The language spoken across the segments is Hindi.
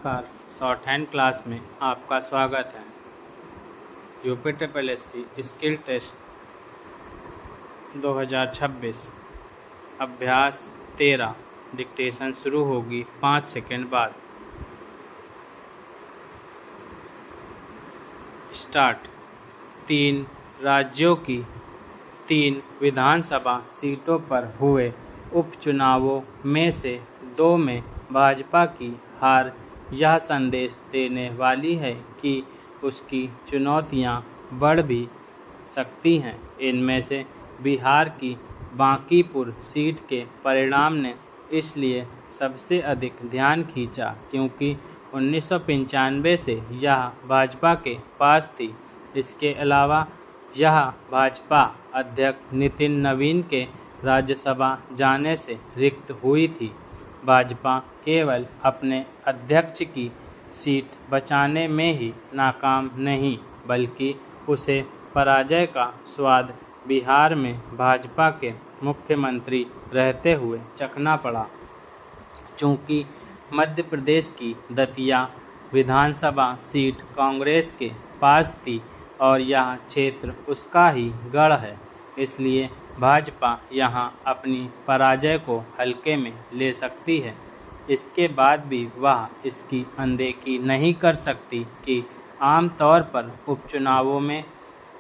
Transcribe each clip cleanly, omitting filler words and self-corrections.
नमस्कार, शॉर्ट हैंड क्लास में आपका स्वागत है। यूपीट्रिपलएससी स्किल टेस्ट 2026 अभ्यास 13 डिक्टेशन शुरू होगी 5 सेकंड बाद। स्टार्ट। 3 राज्यों की 3 विधानसभा सीटों पर हुए उपचुनावों में से 2 में भाजपा की हार यह संदेश देने वाली है कि उसकी चुनौतियां बढ़ भी सकती हैं। इनमें से बिहार की बांकीपुर सीट के परिणाम ने इसलिए सबसे अधिक ध्यान खींचा क्योंकि 1995 से यह भाजपा के पास थी। इसके अलावा यह भाजपा अध्यक्ष नितिन नवीन के राज्यसभा जाने से रिक्त हुई थी। भाजपा केवल अपने अध्यक्ष की सीट बचाने में ही नाकाम नहीं, बल्कि उसे पराजय का स्वाद बिहार में भाजपा के मुख्यमंत्री रहते हुए चखना पड़ा। चूँकि मध्य प्रदेश की दतिया विधानसभा सीट कांग्रेस के पास थी और यह क्षेत्र उसका ही गढ़ है, इसलिए भाजपा यहां अपनी पराजय को हल्के में ले सकती है। इसके बाद भी वह इसकी अनदेखी नहीं कर सकती कि आमतौर पर उपचुनावों में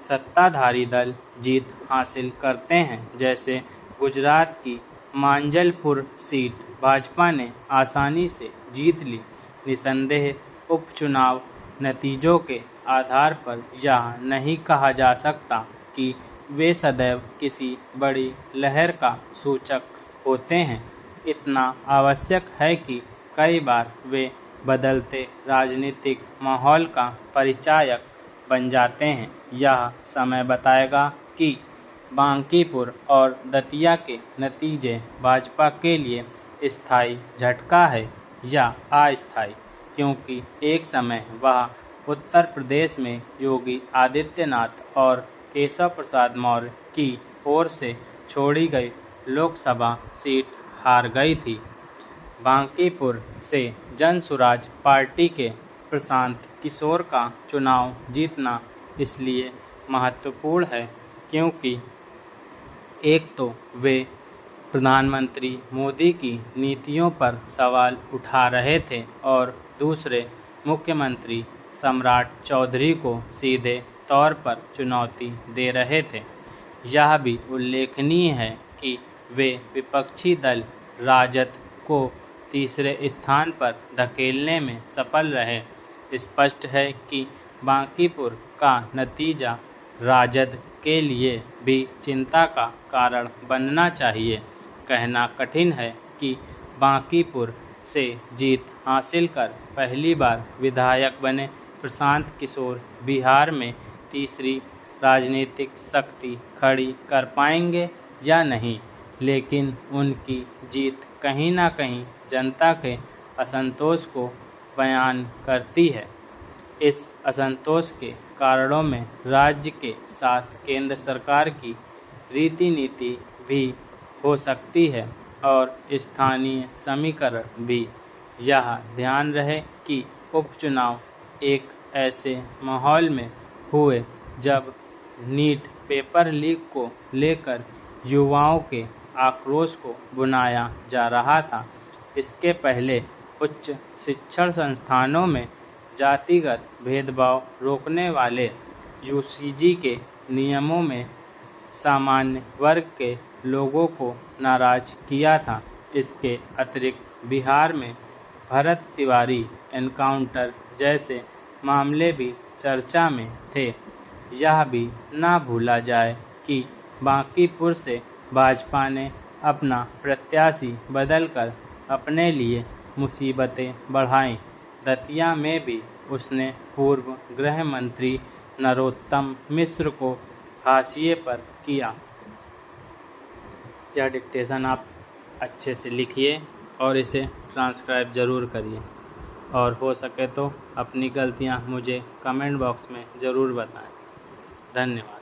सत्ताधारी दल जीत हासिल करते हैं। जैसे गुजरात की मांजलपुर सीट भाजपा ने आसानी से जीत ली। निसंदेह उपचुनाव नतीजों के आधार पर यह नहीं कहा जा सकता कि वे सदैव किसी बड़ी लहर का सूचक होते हैं। इतना आवश्यक है कि कई बार वे बदलते राजनीतिक माहौल का परिचायक बन जाते हैं। यह समय बताएगा कि बांकीपुर और दतिया के नतीजे भाजपा के लिए स्थायी झटका है या अस्थायी, क्योंकि एक समय वह उत्तर प्रदेश में योगी आदित्यनाथ और केशव प्रसाद मौर्य की ओर से छोड़ी गई लोकसभा सीट हार गई थी। बांकीपुर से जनसुराज पार्टी के प्रशांत किशोर का चुनाव जीतना इसलिए महत्वपूर्ण है क्योंकि एक तो वे प्रधानमंत्री मोदी की नीतियों पर सवाल उठा रहे थे और दूसरे मुख्यमंत्री सम्राट चौधरी को सीधे तौर पर चुनौती दे रहे थे। यह भी उल्लेखनीय है कि वे विपक्षी दल राजद को तीसरे स्थान पर धकेलने में सफल रहे। स्पष्ट है कि बांकीपुर का नतीजा राजद के लिए भी चिंता का कारण बनना चाहिए। कहना कठिन है कि बांकीपुर से जीत हासिल कर पहली बार विधायक बने प्रशांत किशोर बिहार में तीसरी राजनीतिक शक्ति खड़ी कर पाएंगे या नहीं, लेकिन उनकी जीत कहीं ना कहीं जनता के असंतोष को बयान करती है। इस असंतोष के कारणों में राज्य के साथ केंद्र सरकार की रीति नीति भी हो सकती है और स्थानीय समीकरण भी। यह ध्यान रहे कि उपचुनाव एक ऐसे माहौल में हुए जब नीट पेपर लीक को लेकर युवाओं के आक्रोश को बुनाया जा रहा था। इसके पहले उच्च शिक्षण संस्थानों में जातिगत भेदभाव रोकने वाले यूजीसी के नियमों में सामान्य वर्ग के लोगों को नाराज किया था। इसके अतिरिक्त बिहार में भरत तिवारी एनकाउंटर जैसे मामले भी चर्चा में थे। यह भी ना भूला जाए कि बांकीपुर से भाजपा ने अपना प्रत्याशी बदलकर अपने लिए मुसीबतें बढ़ाईं। दतिया में भी उसने पूर्व गृह मंत्री नरोत्तम मिश्र को हाशिए पर किया। यह डिक्टेशन आप अच्छे से लिखिए और इसे ट्रांसक्राइब ज़रूर करिए और हो सके तो अपनी गलतियां मुझे कमेंट बॉक्स में ज़रूर बताएं। धन्यवाद।